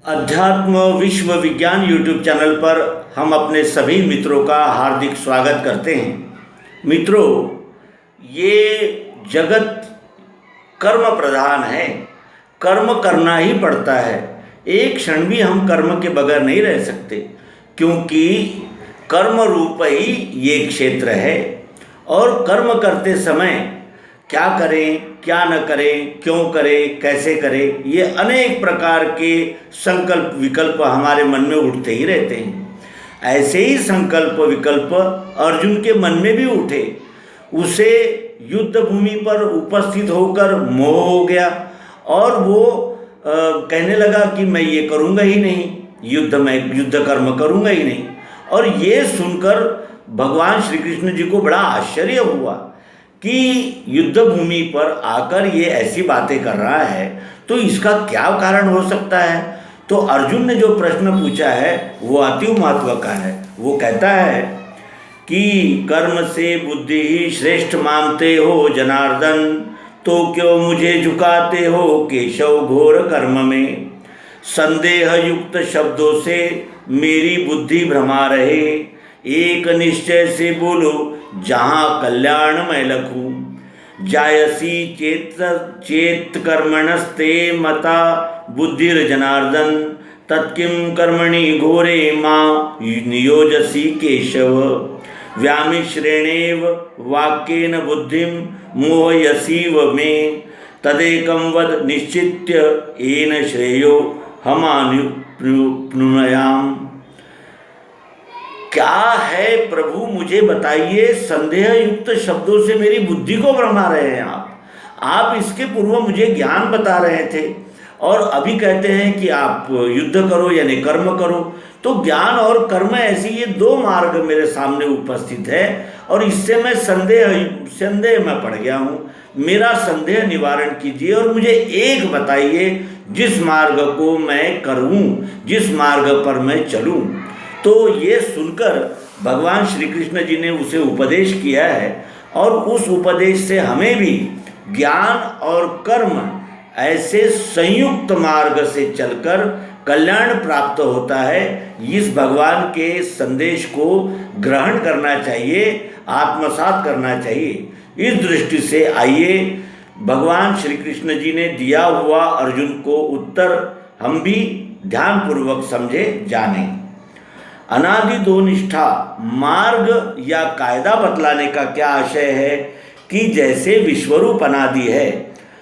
अध्यात्म विश्व विज्ञान यूट्यूब चैनल पर हम अपने सभी मित्रों का हार्दिक स्वागत करते हैं। मित्रों, ये जगत कर्म प्रधान है, कर्म करना ही पड़ता है। एक क्षण भी हम कर्म के बगैर नहीं रह सकते, क्योंकि कर्म रूप ही ये क्षेत्र है। और कर्म करते समय क्या करें, क्या न करें, क्यों करें, कैसे करें, ये अनेक प्रकार के संकल्प विकल्प हमारे मन में उठते ही रहते हैं। ऐसे ही संकल्प विकल्प अर्जुन के मन में भी उठे। उसे युद्ध भूमि पर उपस्थित होकर मोह हो गया और वो कहने लगा कि मैं ये करूँगा ही नहीं, युद्ध कर्म करूँगा ही नहीं। और ये सुनकर भगवान श्री कृष्ण जी को बड़ा आश्चर्य हुआ कि युद्ध भूमि पर आकर ये ऐसी बातें कर रहा है, तो इसका क्या कारण हो सकता है। तो अर्जुन ने जो प्रश्न पूछा है वो अति महत्व का है। वो कहता है कि कर्म से बुद्धि ही श्रेष्ठ मानते हो जनार्दन, तो क्यों मुझे झुकाते हो केशव घोर कर्म में। संदेह युक्त शब्दों से मेरी बुद्धि भ्रमा रहे, एक निश्चय से बोलो जहाँ कल्याण मैं लखूं। जायसी चेत कर्मणस्ते मता बुद्धिर जनार्दन, तत्किं कर्मणि घोरे माँ नियोजसी केशव। व्यामिश्रेणेव वाक्येन बुद्धिं मोहयसीव मे, तदेकं वद निश्चित्य येन श्रेयो हमानुप्नुयाम। क्या है प्रभु, मुझे बताइए। संदेह युक्त शब्दों से मेरी बुद्धि को भरमा रहे हैं आप इसके पूर्व मुझे ज्ञान बता रहे थे और अभी कहते हैं कि आप युद्ध करो यानी कर्म करो। तो ज्ञान और कर्म ऐसी ये दो मार्ग मेरे सामने उपस्थित है और इससे मैं संदेह में पड़ गया हूँ। मेरा संदेह निवारण कीजिए और मुझे एक बताइए जिस मार्ग को मैं करूँ, जिस मार्ग पर मैं चलूँ। तो ये सुनकर भगवान श्री कृष्ण जी ने उसे उपदेश किया है और उस उपदेश से हमें भी ज्ञान और कर्म ऐसे संयुक्त मार्ग से चलकर कल्याण प्राप्त होता है। इस भगवान के संदेश को ग्रहण करना चाहिए, आत्मसात करना चाहिए। इस दृष्टि से आइए भगवान श्री कृष्ण जी ने दिया हुआ अर्जुन को उत्तर हम भी ध्यानपूर्वक समझे जाने। अनादि दो निष्ठा मार्ग या कायदा बतलाने का क्या आशय है कि जैसे विश्वरूप अनादि है,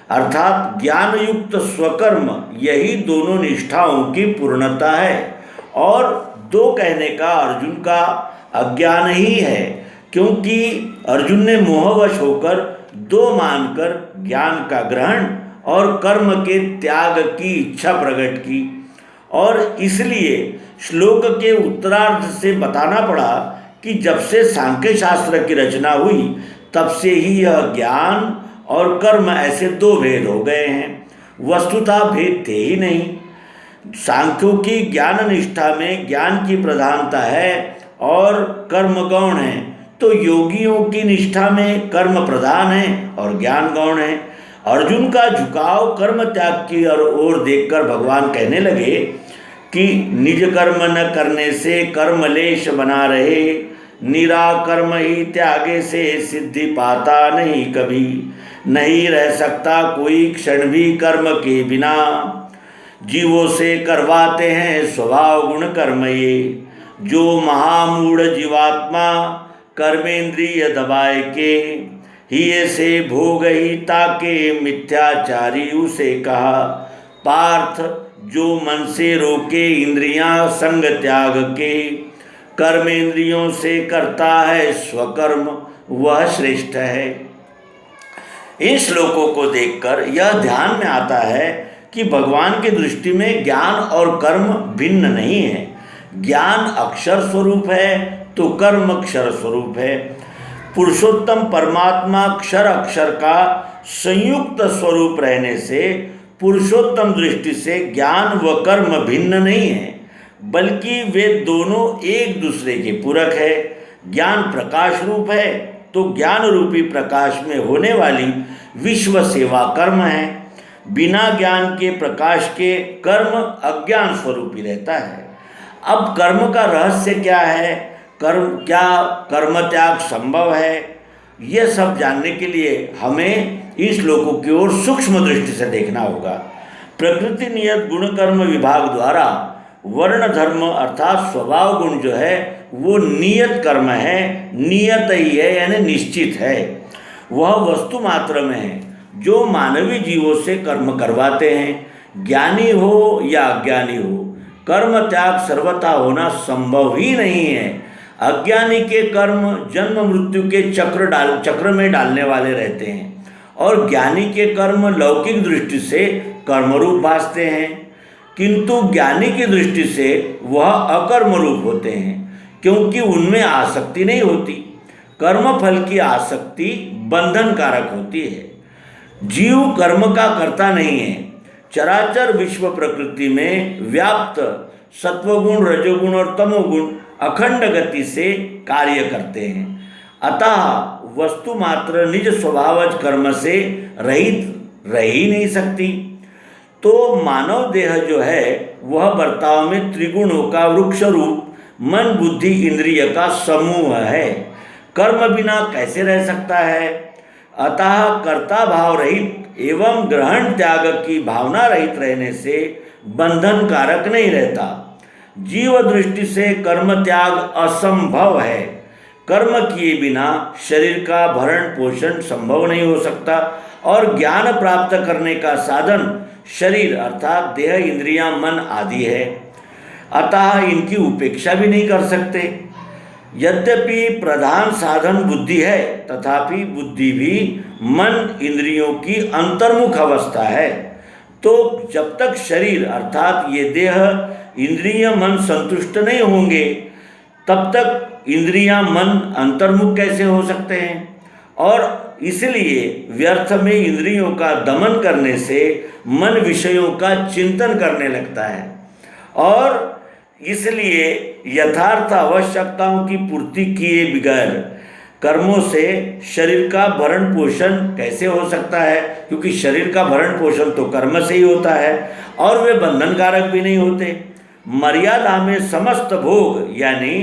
अर्थात ज्ञान युक्त स्वकर्म यही दोनों निष्ठाओं की पूर्णता है। और दो कहने का अर्जुन का अज्ञान ही है, क्योंकि अर्जुन ने मोहवश होकर दो मानकर ज्ञान का ग्रहण और कर्म के त्याग की इच्छा प्रकट की। और इसलिए श्लोक के उत्तरार्ध से बताना पड़ा कि जब से सांख्य शास्त्र की रचना हुई तब से ही यह ज्ञान और कर्म ऐसे दो भेद हो गए हैं। वस्तुतः भेद थे ही नहीं। सांख्यों की ज्ञान निष्ठा में ज्ञान की प्रधानता है और कर्म गौण है, तो योगियों की निष्ठा में कर्म प्रधान है और ज्ञान गौण है। अर्जुन का झुकाव कर्म त्याग की ओर देखकर भगवान कहने लगे कि निज कर्म न करने से कर्मलेश बना रहे, निराकर्म ही त्यागे से सिद्धि पाता नहीं कभी। नहीं रह सकता कोई क्षण भी कर्म के बिना, जीवों से करवाते हैं स्वभाव गुण कर्म ये। जो महामूढ़ जीवात्मा कर्मेंद्रिय दबाए के, ही से भोग ही ताके मिथ्याचारी उसे कहा। पार्थ जो मन से रोके इंद्रियां संग त्याग के, कर्मेंद्रियों से करता है स्वकर्म वह श्रेष्ठ है। इन श्लोकों को देखकर यह ध्यान में आता है कि भगवान की दृष्टि में ज्ञान और कर्म भिन्न नहीं है। ज्ञान अक्षर स्वरूप है तो कर्म अक्षर स्वरूप है। पुरुषोत्तम परमात्मा क्षर अक्षर का संयुक्त स्वरूप रहने से पुरुषोत्तम दृष्टि से ज्ञान व कर्म भिन्न नहीं है, बल्कि वे दोनों एक दूसरे के पूरक है। ज्ञान प्रकाश रूप है तो ज्ञान रूपी प्रकाश में होने वाली विश्व सेवा कर्म है। बिना ज्ञान के प्रकाश के कर्म अज्ञान स्वरूप ही रहता है। अब कर्म का रहस्य क्या है, कर्म त्याग संभव है, ये सब जानने के लिए हमें इन श्लोकों की ओर सूक्ष्म दृष्टि से देखना होगा। प्रकृति नियत गुण कर्म विभाग द्वारा वर्ण धर्म अर्थात स्वभाव गुण जो है वो नियत कर्म है, नियत ही है यानी निश्चित है। वह वस्तु मात्र में है जो मानवीय जीवों से कर्म करवाते हैं। ज्ञानी हो या अज्ञानी हो, कर्म त्याग सर्वथा होना संभव ही नहीं है। अज्ञानी के कर्म जन्म मृत्यु के चक्र में डालने वाले रहते हैं और ज्ञानी के कर्म लौकिक दृष्टि से कर्मरूप भासते हैं, किंतु ज्ञानी की दृष्टि से वह अकर्म रूप होते हैं क्योंकि उनमें आसक्ति नहीं होती। कर्म फल की आसक्ति बंधन कारक होती है। जीव कर्म का कर्ता नहीं है। चराचर विश्व प्रकृति में व्याप्त सत्वगुण, रजोगुण और तमोगुण अखंड गति से कार्य करते हैं। अतः वस्तु मात्र निज स्वभावज कर्म से रहित रह ही नहीं सकती। तो मानव देह जो है वह बर्ताव में त्रिगुणों का वृक्ष रूप मन बुद्धि इंद्रिय का समूह है। कर्म बिना कैसे रह सकता है? अतः कर्ता भाव रहित एवं ग्रहण त्याग की भावना रहित रहने से बंधन कारक नहीं रहता। जीव दृष्टि से कर्म त्याग असंभव है। कर्म किए बिना शरीर का भरण पोषण संभव नहीं हो सकता और ज्ञान प्राप्त करने का साधन शरीर अर्थात देह, इंद्रियां, मन आदि है। अतः इनकी उपेक्षा भी नहीं कर सकते। यद्यपि प्रधान साधन बुद्धि है तथापि बुद्धि भी मन इंद्रियों की अंतर्मुख अवस्था है। तो जब तक शरीर अर्थात ये देह, इंद्रिय, मन संतुष्ट नहीं होंगे तब तक इंद्रियां, मन अंतर्मुख कैसे हो सकते हैं? और इसलिए व्यर्थ में इंद्रियों का दमन करने से मन विषयों का चिंतन करने लगता है और इसलिए यथार्थ आवश्यकताओं की पूर्ति किए बगैर कर्मों से शरीर का भरण पोषण कैसे हो सकता है? क्योंकि शरीर का भरण पोषण तो कर्म से ही होता है और वे बंधन कारक भी नहीं होते। मर्यादा में समस्त भोग यानी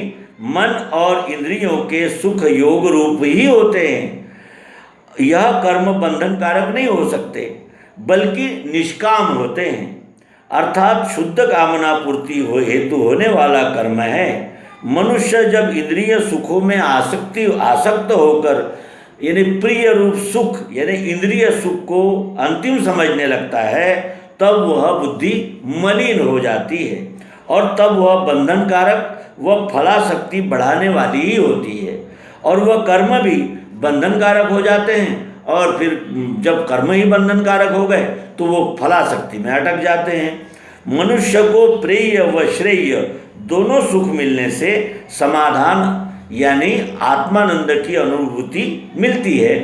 मन और इंद्रियों के सुख योग रूप ही होते हैं। यह कर्म बंधन कारक नहीं हो सकते बल्कि निष्काम होते हैं अर्थात शुद्ध कामना पूर्ति हेतु होने वाला कर्म है। मनुष्य जब इंद्रिय सुखों में आसक्त होकर यानी प्रिय रूप सुख यानी इंद्रिय सुख को अंतिम समझने लगता है तब वह बुद्धि मलिन हो जाती है और तब वह बंधन कारक व फलाशक्ति बढ़ाने वाली ही होती है और वह कर्म भी बंधन कारक हो जाते हैं और फिर जब कर्म ही बंधन कारक हो गए तो वो फलाशक्ति में अटक जाते हैं। मनुष्य को प्रेय व श्रेय दोनों सुख मिलने से समाधान यानी आत्मानंद की अनुभूति मिलती है।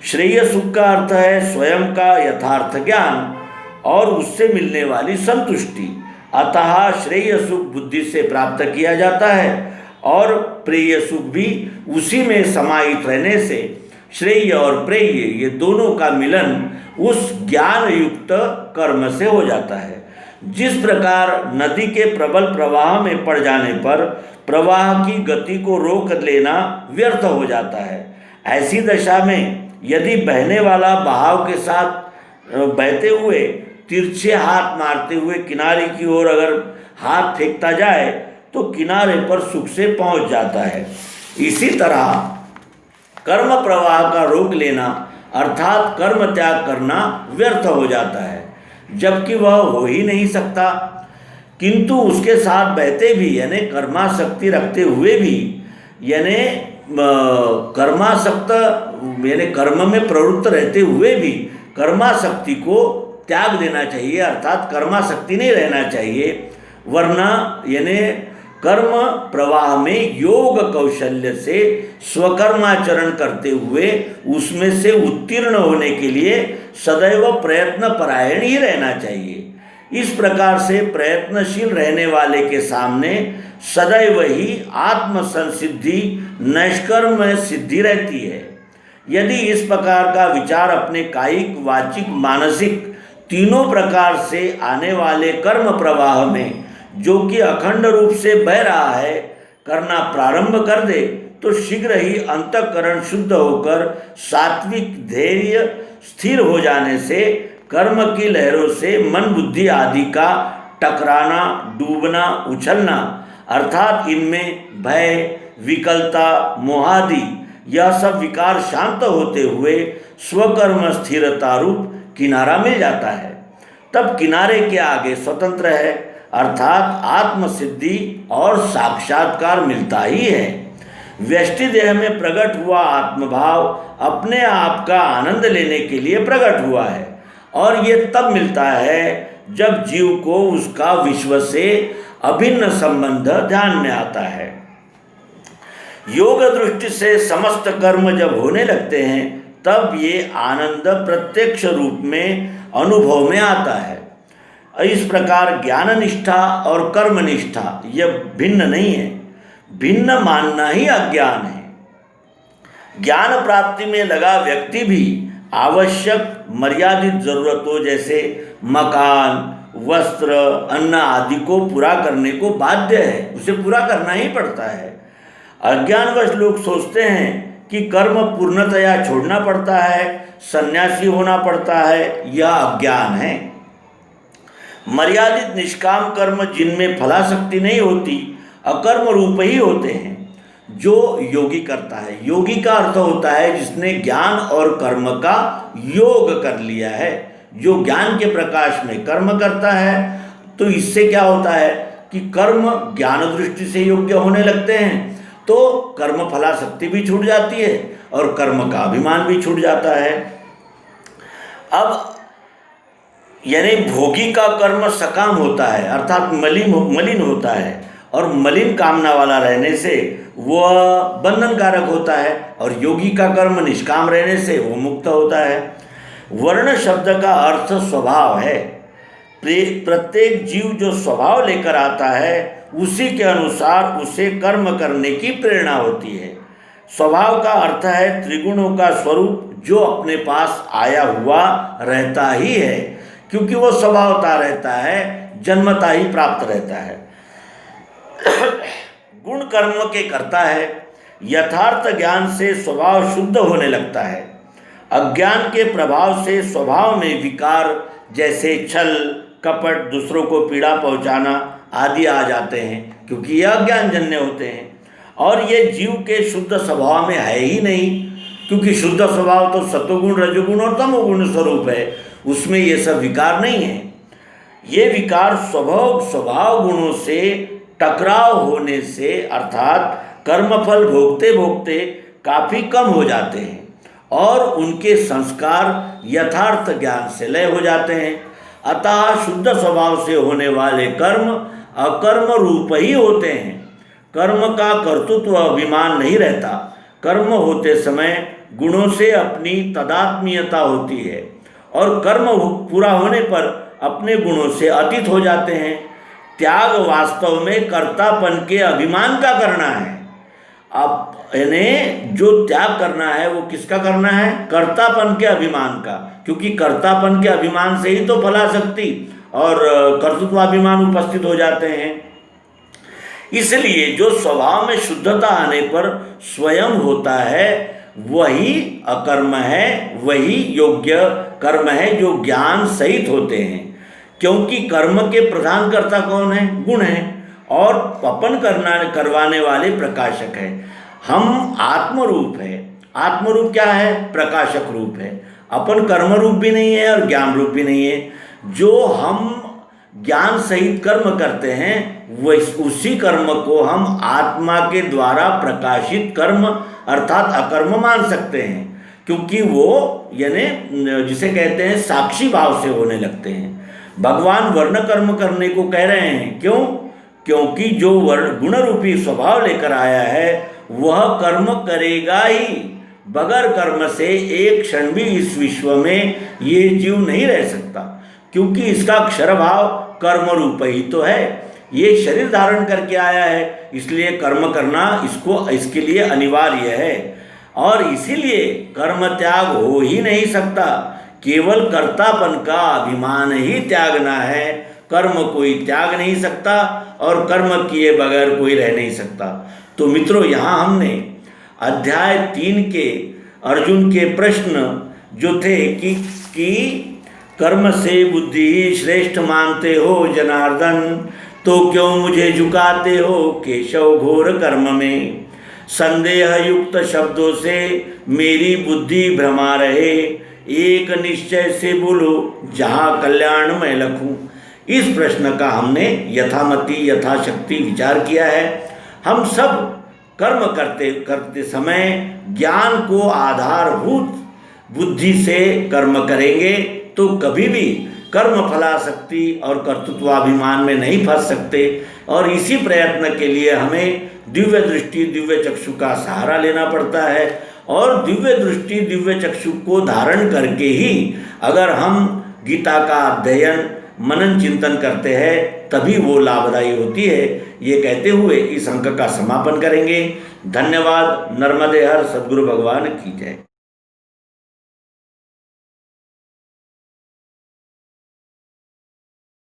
श्रेय सुख का अर्थ है स्वयं का यथार्थ ज्ञान और उससे मिलने वाली संतुष्टि। अतः श्रेय सुख बुद्धि से प्राप्त किया जाता है और प्रेय सुख भी उसी में समाहित रहने से श्रेय और प्रेय ये दोनों का मिलन उस ज्ञान युक्त कर्म से हो जाता है। जिस प्रकार नदी के प्रबल प्रवाह में पड़ जाने पर प्रवाह की गति को रोक लेना व्यर्थ हो जाता है, ऐसी दशा में यदि बहने वाला बहाव के साथ बहते हुए तिरछे हाथ मारते हुए किनारे की ओर अगर हाथ फेंकता जाए तो किनारे पर सुख से पहुंच जाता है। इसी तरह कर्म प्रवाह का रोक लेना अर्थात कर्म त्याग करना व्यर्थ हो जाता है जबकि वह हो ही नहीं सकता, किंतु उसके साथ बहते भी यानी कर्मासक्ति रखते हुए भी यानी कर्मासक्त यानी कर्म में प्रवृत्त रहते हुए भी कर्मासक्ति को त्याग देना चाहिए अर्थात कर्मासक्ति नहीं रहना चाहिए, वरना यानी कर्म प्रवाह में योग कौशल्य से स्वकर्माचरण करते हुए उसमें से उत्तीर्ण होने के लिए सदैव प्रयत्न परायण ही रहना चाहिए। इस प्रकार से प्रयत्नशील रहने वाले के सामने सदैव ही आत्म संसिद्धि नैष्कर्म सिद्धि रहती है। यदि इस प्रकार का विचार अपने कायिक, वाचिक, मानसिक तीनों प्रकार से आने वाले कर्म प्रवाह में जो कि अखंड रूप से बह रहा है करना प्रारंभ कर दे तो शीघ्र ही अंतःकरण शुद्ध होकर सात्विक धैर्य स्थिर हो जाने से कर्म की लहरों से मन बुद्धि आदि का टकराना, डूबना, उछलना अर्थात इनमें भय, विकलता, मोहादि यह सब विकार शांत होते हुए स्वकर्म स्थिरता रूप किनारा मिल जाता है। तब किनारे के आगे स्वतंत्र है अर्थात आत्मसिद्धि और साक्षात्कार मिलता ही है। व्यष्टि देह में प्रकट हुआ आत्मभाव अपने आप का आनंद लेने के लिए प्रकट हुआ है और ये तब मिलता है जब जीव को उसका विश्व से अभिन्न संबंध ध्यान में आता है। योग दृष्टि से समस्त कर्म जब होने लगते हैं तब ये आनंद प्रत्यक्ष रूप में अनुभव में आता है। इस प्रकार ज्ञान निष्ठा और कर्म निष्ठा यह भिन्न नहीं है, भिन्न मानना ही अज्ञान है। ज्ञान प्राप्ति में लगा व्यक्ति भी आवश्यक मर्यादित जरूरतों जैसे मकान, वस्त्र, अन्न आदि को पूरा करने को बाध्य है, उसे पूरा करना ही पड़ता है। अज्ञानवश लोग सोचते हैं कि कर्म पूर्णतया छोड़ना पड़ता है, सन्यासी होना पड़ता है, यह अज्ञान है। मर्यादित निष्काम कर्म जिनमें फलाशक्ति नहीं होती अकर्म रूप ही होते हैं जो योगी करता है। योगी का अर्थ होता है जिसने ज्ञान और कर्म का योग कर लिया है। जो ज्ञान के प्रकाश में कर्म करता है तो इससे क्या होता है कि कर्म ज्ञान दृष्टि से योग्य होने लगते हैं तो कर्म फलाशक्ति भी छूट जाती है और कर्म का अभिमान भी छूट जाता है। अब यानी भोगी का कर्म सकाम होता है अर्थात मलिन होता है और मलिन कामना वाला रहने से वह बंधनकारक होता है और योगी का कर्म निष्काम रहने से वो मुक्त होता है। वर्ण शब्द का अर्थ स्वभाव है। प्रत्येक जीव जो स्वभाव लेकर आता है उसी के अनुसार उसे कर्म करने की प्रेरणा होती है। स्वभाव का अर्थ है त्रिगुणों का स्वरूप जो अपने पास आया हुआ रहता ही है, क्योंकि वो स्वभावता रहता है, जन्मता ही प्राप्त रहता है। गुण कर्म के करता है। यथार्थ ज्ञान से स्वभाव शुद्ध होने लगता है। अज्ञान के प्रभाव से स्वभाव में विकार जैसे छल, कपट, दूसरों को पीड़ा पहुंचाना आदि आ जाते हैं क्योंकि ये अज्ञान जन्य होते हैं और ये जीव के शुद्ध स्वभाव में है ही नहीं, क्योंकि शुद्ध स्वभाव तो सत्वगुण, रजोगुण और तमोगुण स्वरूप है, उसमें ये सब विकार नहीं है। ये विकार स्वभाव गुणों से टकराव होने से अर्थात कर्मफल भोगते भोगते काफ़ी कम हो जाते हैं और उनके संस्कार यथार्थ ज्ञान से लय हो जाते हैं। अतः शुद्ध स्वभाव से होने वाले कर्म अकर्म रूप ही होते हैं। कर्म का कर्तृत्व अभिमान नहीं रहता। कर्म होते समय गुणों से अपनी तदात्मीयता होती है और कर्म पूरा होने पर अपने गुणों से अतीत हो जाते हैं। त्याग वास्तव में कर्तापन के अभिमान का करना है। अब यानी जो त्याग करना है वो किसका करना है? कर्तापन के अभिमान का, क्योंकि कर्तापन के अभिमान से ही तो फलाशक्ति और कर्तृत्वाभिमान उपस्थित हो जाते हैं। इसलिए जो स्वभाव में शुद्धता आने पर स्वयं होता है वही अकर्म है, वही योग्य कर्म है जो ज्ञान सहित होते हैं। क्योंकि कर्म के प्रधान कर्ता कौन है? गुण है और अपन करवाने वाले प्रकाशक है। हम आत्मरूप है। आत्मरूप क्या है? प्रकाशक रूप है। अपन कर्म रूप भी नहीं है और ज्ञान रूप भी नहीं है। जो हम ज्ञान सहित कर्म करते हैं वह उसी कर्म को हम आत्मा के द्वारा प्रकाशित कर्म अर्थात अकर्म मान सकते हैं, क्योंकि वो यानी जिसे कहते हैं साक्षी भाव से होने लगते हैं। भगवान वर्ण कर्म करने को कह रहे हैं। क्यों? क्योंकि जो गुण रूपी स्वभाव लेकर आया है वह कर्म करेगा ही। बगैर कर्म से एक क्षण भी इस विश्व में ये जीव नहीं रह सकता, क्योंकि इसका अक्षर भाव कर्म रूप ही तो है। ये शरीर धारण करके आया है, इसलिए कर्म करना इसके लिए अनिवार्य है और इसीलिए कर्म त्याग हो ही नहीं सकता। केवल कर्तापन का अभिमान ही त्यागना है। कर्म कोई त्याग नहीं सकता और कर्म किए बगैर कोई रह नहीं सकता। तो मित्रों, यहाँ हमने अध्याय 3 के अर्जुन के प्रश्न जो थे कि कर्म से बुद्धि ही श्रेष्ठ मानते हो जनार्दन, तो क्यों मुझे झुकाते हो केशव घोर कर्म में। संदेह युक्त शब्दों से मेरी बुद्धि भ्रमा रहे, एक निश्चय से बोलो जहाँ कल्याण मैं लखूं। इस प्रश्न का हमने यथामति यथाशक्ति विचार किया है। हम सब कर्म करते समय ज्ञान को आधारभूत बुद्धि से कर्म करेंगे तो कभी भी कर्म फलाशक्ति और कर्तृत्वाभिमान में नहीं फंस सकते। और इसी प्रयत्न के लिए हमें दिव्य दृष्टि दिव्य चक्षु का सहारा लेना पड़ता है। और दिव्य दृष्टि दिव्य चक्षु को धारण करके ही अगर हम गीता का अध्ययन मनन चिंतन करते हैं तभी वो लाभदायी होती है। ये कहते हुए इस अंक का समापन करेंगे। धन्यवाद। नर्मदे हर सद्गुरु भगवान की जय।